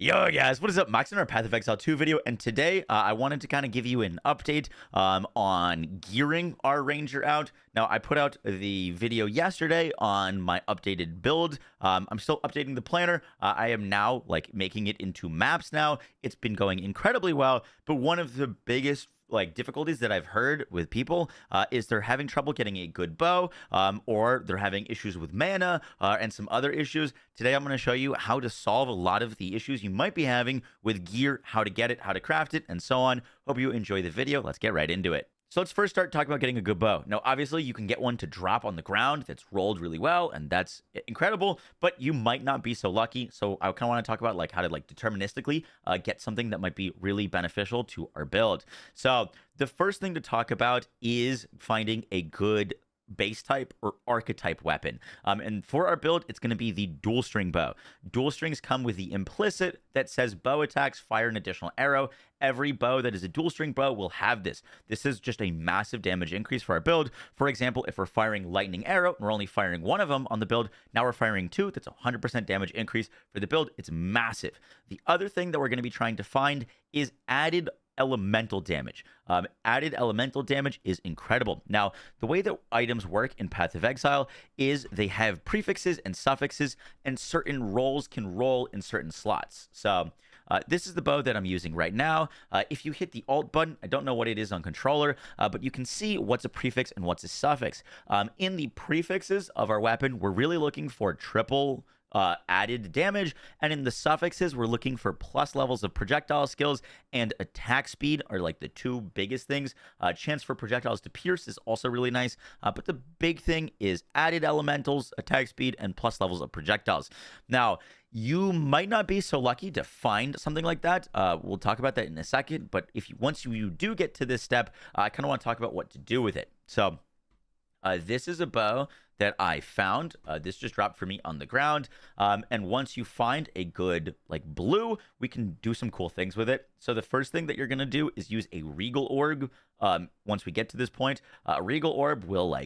Yo guys, what is up? Max in our Path of Exile 2 video, and today I wanted to kind of give you an update on gearing our ranger out. Now, I put out the video yesterday on my updated build. I'm still updating the planner. I am now making it into maps now. It's been going incredibly well, but one of the biggest difficulties that I've heard with people is they're having trouble getting a good bow, or they're having issues with mana and some other issues. Today I'm going to show you how to solve a lot of the issues you might be having with gear, how to get it, how to craft it, and so on. Hope you enjoy the video. Let's get right into it. So let's first start talking about getting a good bow. Now, obviously, you can get one to drop on the ground that's rolled really well, and that's incredible, but you might not be so lucky. So I kind of want to talk about how to deterministically get something that might be really beneficial to our build. So the first thing to talk about is finding a good base type or archetype weapon. And for our build, it's going to be the dual string bow. Dual strings come with the implicit that says bow attacks fire an additional arrow. Every bow that is a dual string bow will have this. This is just a massive damage increase for our build. For example, if we're firing lightning arrow and we're only firing one of them on the build, now we're firing two. That's 100% damage increase for the build. It's massive. The other thing that we're going to be trying to find is added elemental damage. Added elemental damage is incredible. Now, the way that items work in Path of Exile is they have prefixes and suffixes, and certain roles can roll in certain slots. So this is the bow that I'm using right now. If you hit the Alt button, I don't know what it is on controller, but you can see what's a prefix and what's a suffix. In the prefixes of our weapon, we're really looking for triple added damage, and in the suffixes we're looking for plus levels of projectile skills and attack speed are the two biggest things. Chance for projectiles to pierce is also really nice, but the big thing is added elementals, attack speed, and plus levels of projectiles. Now, you might not be so lucky to find something like that. We'll talk about that in a second, but once you do get to this step, I kind of want to talk about what to do with it. So this is a bow that I found. This just dropped for me on the ground. And once you find a good blue, we can do some cool things with it. So the first thing that you're going to do is use a Regal Orb. Once we get to this point, a Regal Orb will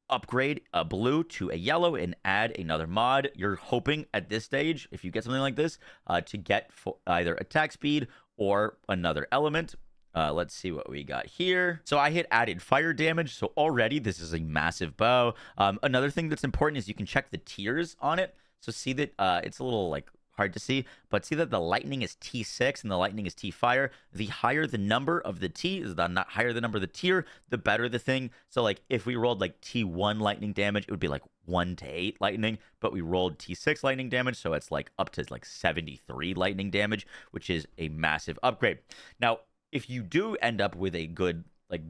upgrade a blue to a yellow and add another mod. You're hoping at this stage, if you get something like this, to get either attack speed or another element. Let's see what we got here. So I hit added fire damage. So already this is a massive bow. Another thing that's important is you can check the tiers on it. So see that it's a little hard to see, but see that the lightning is T6 and the lightning is T fire. The higher the number of the T is the not higher the number of the tier, the better the thing. So if we rolled T1 lightning damage, it would be 1 to 8 lightning, but we rolled T6 lightning damage, so it's up to 73 lightning damage, which is a massive upgrade. Now, if you do end up with a good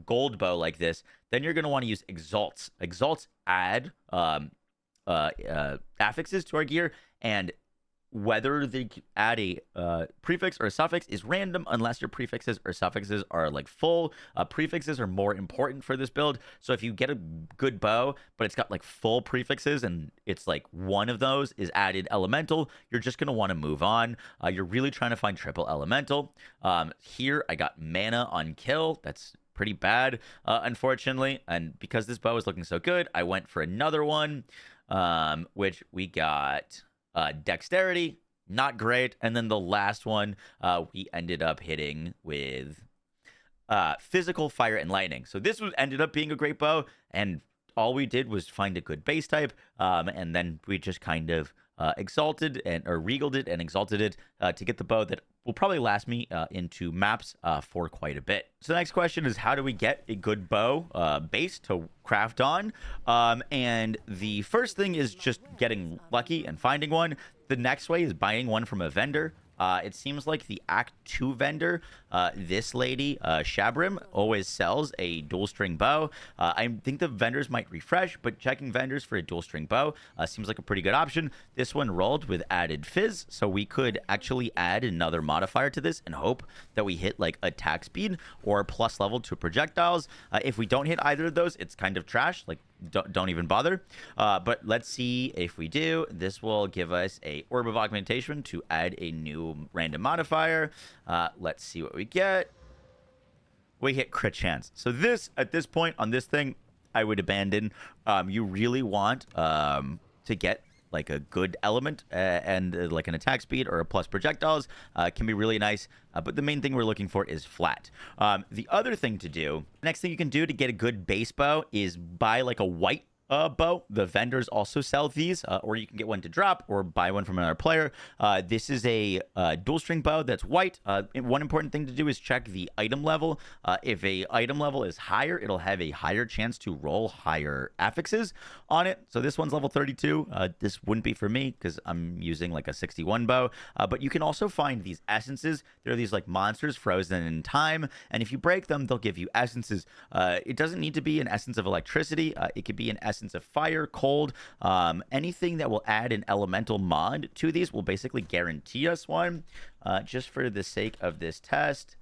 gold bow like this, then you're going to want to use exalts. Exalts add affixes to our gear, and whether they add a prefix or a suffix is random unless your prefixes or suffixes are full. Prefixes are more important for this build. So if you get a good bow, but it's got full prefixes and it's one of those is added elemental, you're just going to want to move on. You're really trying to find triple elemental. Here I got mana on kill. That's pretty bad, unfortunately. And because this bow is looking so good, I went for another one, which we got dexterity, not great. And then the last one we ended up hitting with physical, fire, and lightning. So this ended up being a great bow, and all we did was find a good base type, and then we just kind of exalted or regaled it and exalted it to get the bow that will probably last me into maps for quite a bit. So the next question is, how do we get a good bow base to craft on? And the first thing is just getting lucky and finding one. The next way is buying one from a vendor. It seems like the Act 2 vendor, this lady, Shabrim, always sells a dual string bow. I think the vendors might refresh, but checking vendors for a dual string bow seems like a pretty good option. This one rolled with added fizz, so we could actually add another modifier to this and hope that we hit attack speed or plus level to projectiles. If we don't hit either of those, it's kind of trash. Don't even bother. But let's see if we do. This will give us a Orb of Augmentation to add a new random modifier. Let's see what we get. We hit crit chance. So this, at this point on this thing, I would abandon. You really want to get like a good element and like an attack speed or a plus projectiles can be really nice. But the main thing we're looking for is flat. The other thing to do, next thing you can do to get a good base bow is buy like a white bow. The vendors also sell these, or you can get one to drop or buy one from another player. This is a dual string bow that's white. One important thing to do is check the item level. If a item level is higher, it'll have a higher chance to roll higher affixes on it. So this one's level 32. This wouldn't be for me because I'm using like a 61 bow. But you can also find these essences. They're these like monsters frozen in time, and if you break them, they'll give you essences. It doesn't need to be an essence of electricity. It could be an essence of fire, cold, anything that will add an elemental mod to these will basically guarantee us one. Just for the sake of this test,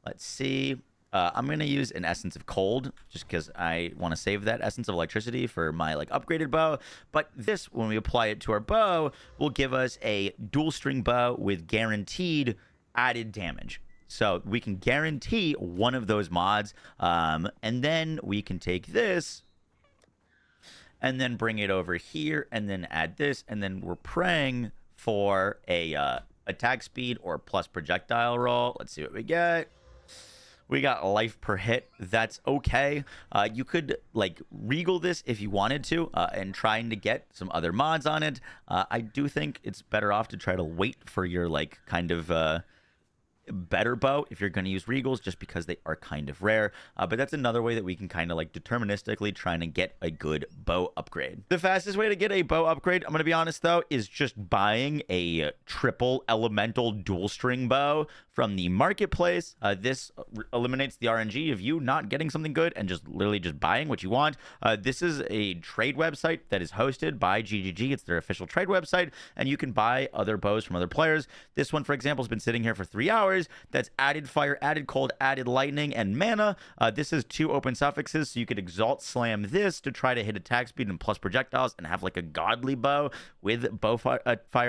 let's see. I'm going to use an essence of cold just because I want to save that essence of electricity for my like upgraded bow. But this, when we apply it to our bow, will give us a dual string bow with guaranteed added damage. So we can guarantee one of those mods, and then we can take this and then bring it over here, and then add this, and then we're praying for a attack speed or plus projectile roll. Let's see what we get. We got life per hit. That's okay. You could like regal this if you wanted to, and trying to get some other mods on it. I do think it's better off to try to wait for your like kind of better bow if you're going to use regals, just because they are kind of rare. But that's another way that we can kind of like deterministically trying to get a good bow upgrade. The fastest way to get a bow upgrade, I'm going to be honest though, is just buying a triple elemental dual string bow from the marketplace. This eliminates the RNG of you not getting something good and just literally just buying what you want. This is a trade website that is hosted by GGG. It's their official trade website, and you can buy other bows from other players. This one, for example, has been sitting here for 3 hours. That's added fire, added cold, added lightning, and mana. This is 2 open suffixes, so you could exalt slam this to try to hit attack speed and plus projectiles and have like a godly bow with bow fire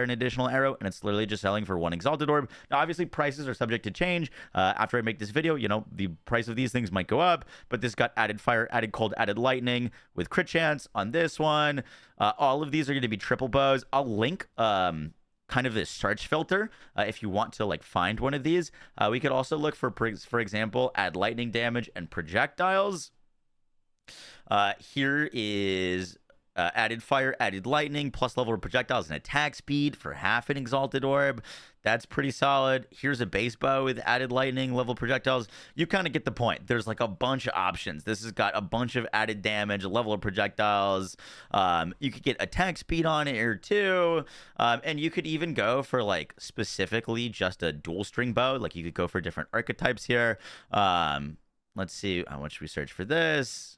and additional arrow, and it's literally just selling for 1 exalted orb. Now, obviously, prices are subject to change. After I make this video, you know, the price of these things might go up, but this got added fire, added cold, added lightning with crit chance on this one. All of these are going to be triple bows. I'll link kind of this search filter if you want to like find one of these. We could also look for example, add lightning damage and projectiles. Here is added fire, added lightning, plus level of projectiles and attack speed for half an exalted orb. That's pretty solid. Here's a base bow with added lightning, level projectiles. You kind of get the point. There's like a bunch of options. This has got a bunch of added damage, level of projectiles. You could get attack speed on it here too. And you could even go for like specifically just a dual string bow. Like you could go for different archetypes here. Let's see how much we search for this.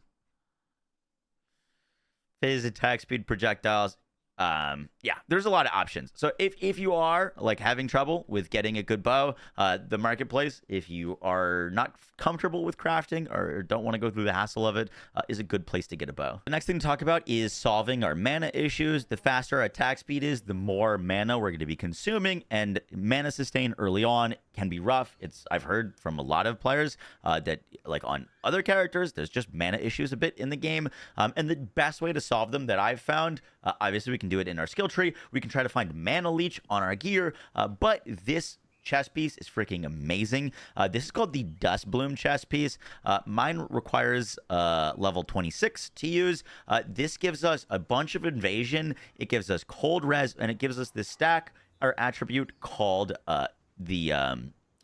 Phase, attack speed, projectiles. Yeah, there's a lot of options. So if you are like having trouble with getting a good bow, the marketplace, if you are not comfortable with crafting or don't want to go through the hassle of it, is a good place to get a bow. The next thing to talk about is solving our mana issues. The faster our attack speed is, the more mana we're going to be consuming, and mana sustain early on can be rough. I've heard from a lot of players that like on other characters, there's just mana issues a bit in the game. And the best way to solve them that I've found, obviously we can do it in our skill tree. We can try to find mana leech on our gear, but this chest piece is freaking amazing. This is called the Dust Bloom chest piece. Mine requires level 26 to use. This gives us a bunch of invasion. It gives us cold res, and it gives us this stack or attribute called the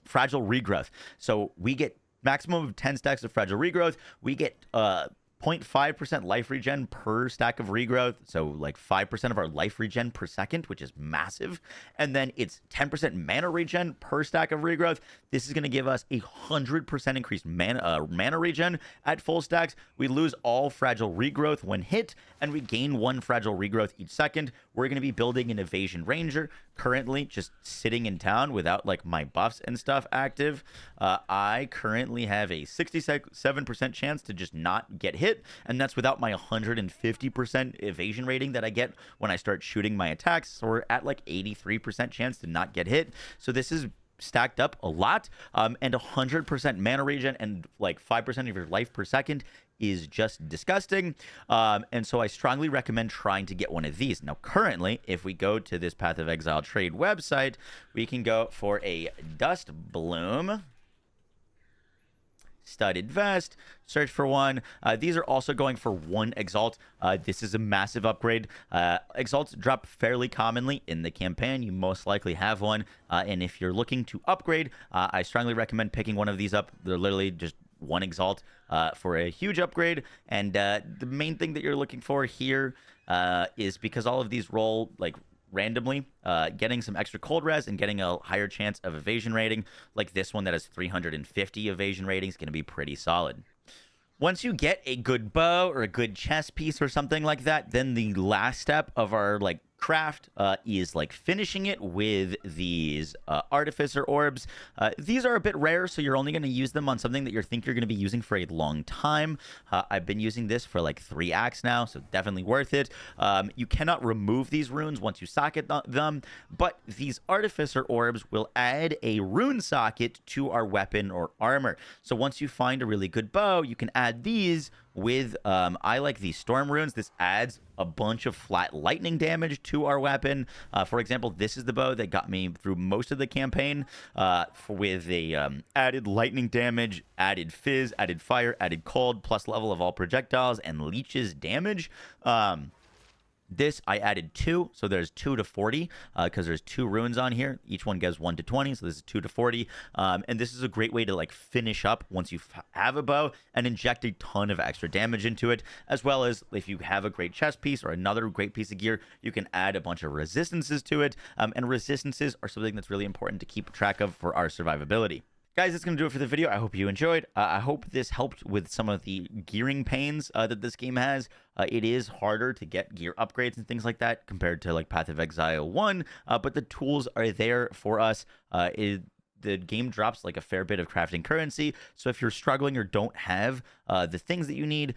fragile regrowth. So we get maximum of 10 stacks of fragile regrowth. We get 0.5% life regen per stack of regrowth, so like 5% of our life regen per second, which is massive. And then it's 10% mana regen per stack of regrowth. This is going to give us 100% increased mana regen at full stacks. We lose all fragile regrowth when hit, and we gain 1 fragile regrowth each second. We're going to be building an evasion ranger, currently just sitting in town without like my buffs and stuff active. I currently have a 67% chance to just not get hit, and that's without my 150% evasion rating that I get when I start shooting my attacks. So we're at like 83% chance to not get hit. So this is stacked up a lot, and 100% mana regen and like 5% of your life per second is just disgusting. And so I strongly recommend trying to get one of these. Now, currently, if we go to this Path of Exile trade website, we can go for a Dust Bloom studded vest, search for one. These are also going for 1 exalt. This is a massive upgrade. Exalts drop fairly commonly in the campaign. You most likely have one, and if you're looking to upgrade, I strongly recommend picking one of these up. They're literally just 1 exalt for a huge upgrade. And the main thing that you're looking for here is, because all of these roll like randomly, getting some extra cold res and getting a higher chance of evasion rating, like this one that has 350 evasion rating, is going to be pretty solid. Once you get a good bow or a good chest piece or something like that, then the last step of our like craft is like finishing it with these artificer orbs. These are a bit rare, so you're only going to use them on something that you think you're going to be using for a long time. I've been using this for like 3 acts now, so definitely worth it. You cannot remove these runes once you socket them, but these artificer orbs will add a rune socket to our weapon or armor. So once you find a really good bow, you can add these with I like these storm runes. This adds a bunch of flat lightning damage to our weapon. For example, this is the bow that got me through most of the campaign, with a added lightning damage, added fizz, added fire, added cold, plus level of all projectiles, and leeches damage. This I added 2, so there's 2 to 40, because there's 2 runes on here. Each one gives 1 to 20, so this is 2 to 40. And this is a great way to like finish up once you have a bow and inject a ton of extra damage into it, as well as if you have a great chest piece or another great piece of gear, you can add a bunch of resistances to it. And resistances are something that's really important to keep track of for our survivability. Guys, that's going to do it for the video. I hope you enjoyed. I hope this helped with some of the gearing pains that this game has. It is harder to get gear upgrades and things like that compared to like Path of Exile 1, but the tools are there for us. The game drops like a fair bit of crafting currency, so if you're struggling or don't have the things that you need,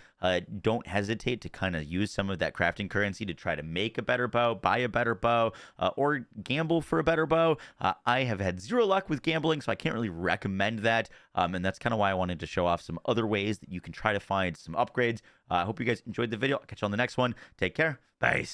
don't hesitate to kind of use some of that crafting currency to try to make a better bow, buy a better bow, or gamble for a better bow. I have had 0 luck with gambling, so I can't really recommend that, and that's kind of why I wanted to show off some other ways that you can try to find some upgrades. I hope you guys enjoyed the video. I'll catch you on the next one. Take care. Bye.